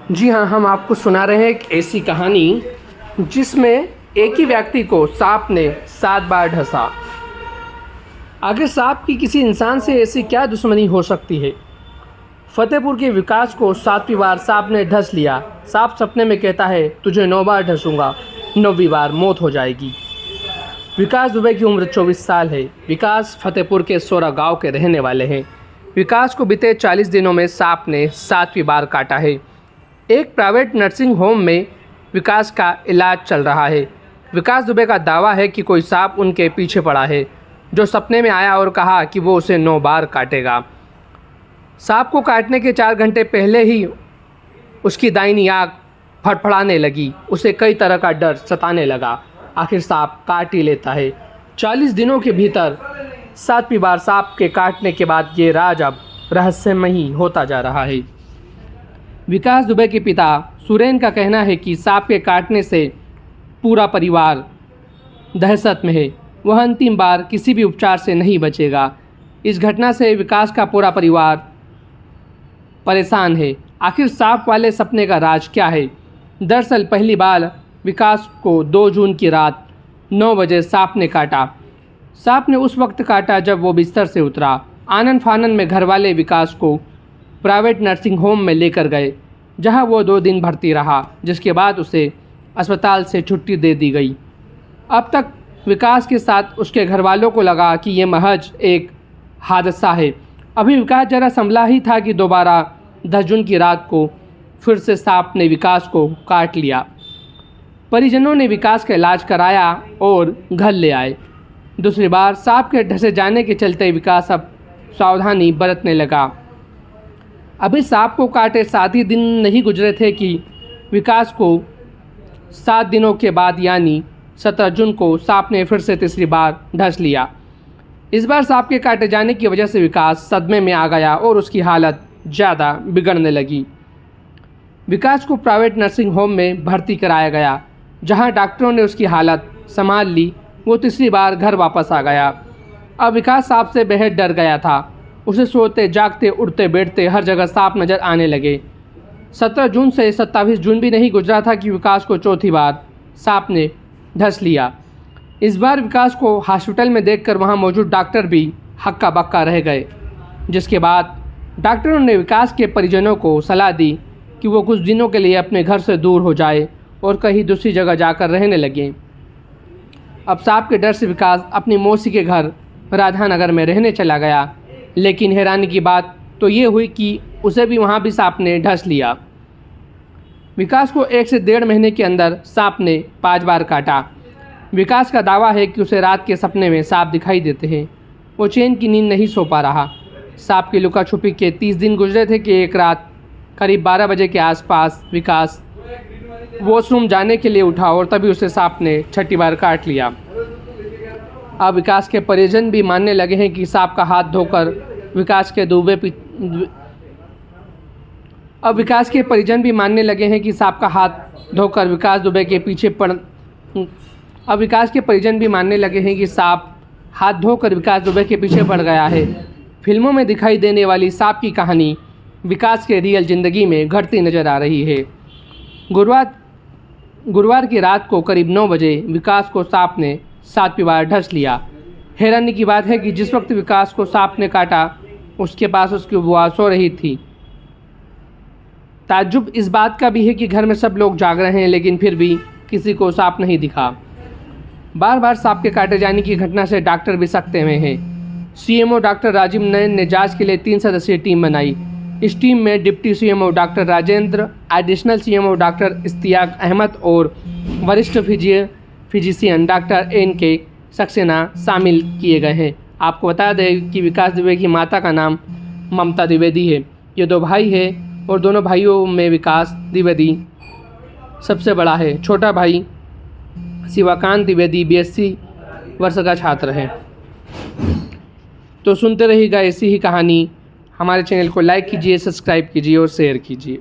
जी हाँ, हम आपको सुना रहे हैं एक ऐसी कहानी जिसमें एक ही व्यक्ति को सांप ने 7 बार डसा। आखिर सांप की किसी इंसान से ऐसी क्या दुश्मनी हो सकती है। फतेहपुर के विकास को 7वीं बार सांप ने डस लिया। सांप सपने में कहता है, तुझे 9 बार डसूंगा, 9वीं बार मौत हो जाएगी। विकास दुबे की उम्र 24 साल है। विकास फतेहपुर के सोरा गांव के रहने वाले हैं। विकास को बीते 40 दिनों में सांप ने 7वीं बार काटा है। एक प्राइवेट नर्सिंग होम में विकास का इलाज चल रहा है। विकास दुबे का दावा है कि कोई सांप उनके पीछे पड़ा है, जो सपने में आया और कहा कि वो उसे 9 बार काटेगा। सांप को काटने के 4 घंटे पहले ही उसकी दाहिनी आँख फड़फड़ाने लगी। उसे कई तरह का डर सताने लगा। आखिर सांप काट ही लेता है। 40 दिनों के भीतर 7वीं बार सांप के काटने के बाद ये राज अब रहस्यमयी होता जा रहा है। विकास दुबे के पिता सुरेन का कहना है कि सांप के काटने से पूरा परिवार दहशत में है। वह अंतिम बार किसी भी उपचार से नहीं बचेगा। इस घटना से विकास का पूरा परिवार परेशान है। आखिर सांप वाले सपने का राज क्या है। दरअसल पहली बार विकास को 2 जून की रात 9 बजे सांप ने काटा। सांप ने उस वक्त काटा जब वो बिस्तर से उतरा। आनन फानन में घरवाले विकास को प्राइवेट नर्सिंग होम में लेकर गए, जहां वो 2 दिन भर्ती रहा, जिसके बाद उसे अस्पताल से छुट्टी दे दी गई। अब तक विकास के साथ उसके घरवालों को लगा कि ये महज एक हादसा है। अभी विकास जरा संभला ही था कि दोबारा 10 जून की रात को फिर से सांप ने विकास को काट लिया। परिजनों ने विकास का इलाज कराया और घर ले आए। दूसरी बार सांप के डसे जाने के चलते विकास अब सावधानी बरतने लगा। अभी सांप को काटे 7 ही दिन नहीं गुजरे थे कि विकास को 7 दिनों के बाद यानी 17 जून को सांप ने फिर से तीसरी बार डस लिया। इस बार सांप के काटे जाने की वजह से विकास सदमे में आ गया और उसकी हालत ज़्यादा बिगड़ने लगी। विकास को प्राइवेट नर्सिंग होम में भर्ती कराया गया, जहां डॉक्टरों ने उसकी हालत संभाल ली। वो तीसरी बार घर वापस आ गया। अब विकास सांप से बेहद डर गया था। उसे सोते जागते उठते बैठते हर जगह सांप नज़र आने लगे। 17 जून से 27 जून भी नहीं गुजरा था कि विकास को चौथी बार सांप ने डस लिया। इस बार विकास को हॉस्पिटल में देखकर वहां मौजूद डॉक्टर भी हक्का बक्का रह गए, जिसके बाद डॉक्टरों ने विकास के परिजनों को सलाह दी कि वो कुछ दिनों के लिए अपने घर से दूर हो जाए और कहीं दूसरी जगह जाकर रहने लगे। अब सांप के डर से विकास अपनी मौसी के घर राधानगर में रहने चला गया, लेकिन हैरानी की बात तो ये हुई कि उसे भी वहाँ भी सांप ने डस लिया। विकास को 1 से 1.5 महीने के अंदर सांप ने 5 बार काटा। विकास का दावा है कि उसे रात के सपने में सांप दिखाई देते हैं। वो चैन की नींद नहीं सो पा रहा। सांप की लुका छुपी के 30 दिन गुजरे थे कि एक रात करीब 12 बजे के आसपास विकास वॉशरूम जाने के लिए उठा और तभी उसे सांप ने 6ठी बार काट लिया। अब विकास के परिजन भी मानने लगे हैं कि सांप का हाथ धोकर विकास के दुबे के पीछे पड़ गया है। फिल्मों में दिखाई देने वाली सांप की कहानी विकास के रियल ज़िंदगी में घटती नज़र आ रही है। गुरुवार की रात को करीब 9 बजे विकास को सांप ने 7वीं बार डस लिया। हैरानी की बात है कि जिस वक्त विकास को सांप ने काटा उसके पास उसकी बुआ सो रही थी। ताज्जुब इस बात का भी है कि घर में सब लोग जाग रहे हैं, लेकिन फिर भी किसी को सांप नहीं दिखा। बार बार सांप के काटे जाने की घटना से डॉक्टर भी सकते में हैं। सीएमओ डॉक्टर राजीव नयन ने जांच के लिए 3 सदस्यीय टीम बनाई। इस टीम में deputy CMO doctor Rajendra, additional CMO doctor Ishtiyaq Ahmed और वरिष्ठ फिजिशियन डॉक्टर NK सक्सेना शामिल किए गए हैं। आपको बता दें कि विकास दुबे की माता का नाम ममता द्विवेदी है। ये 2 भाई हैं और दोनों भाइयों में विकास द्विवेदी सबसे बड़ा है। छोटा भाई शिवाकांत द्विवेदी BSc वर्ष का छात्र है। तो सुनते रहिएगा ऐसी ही कहानी। हमारे चैनल को लाइक कीजिए, सब्सक्राइब कीजिए और शेयर कीजिए।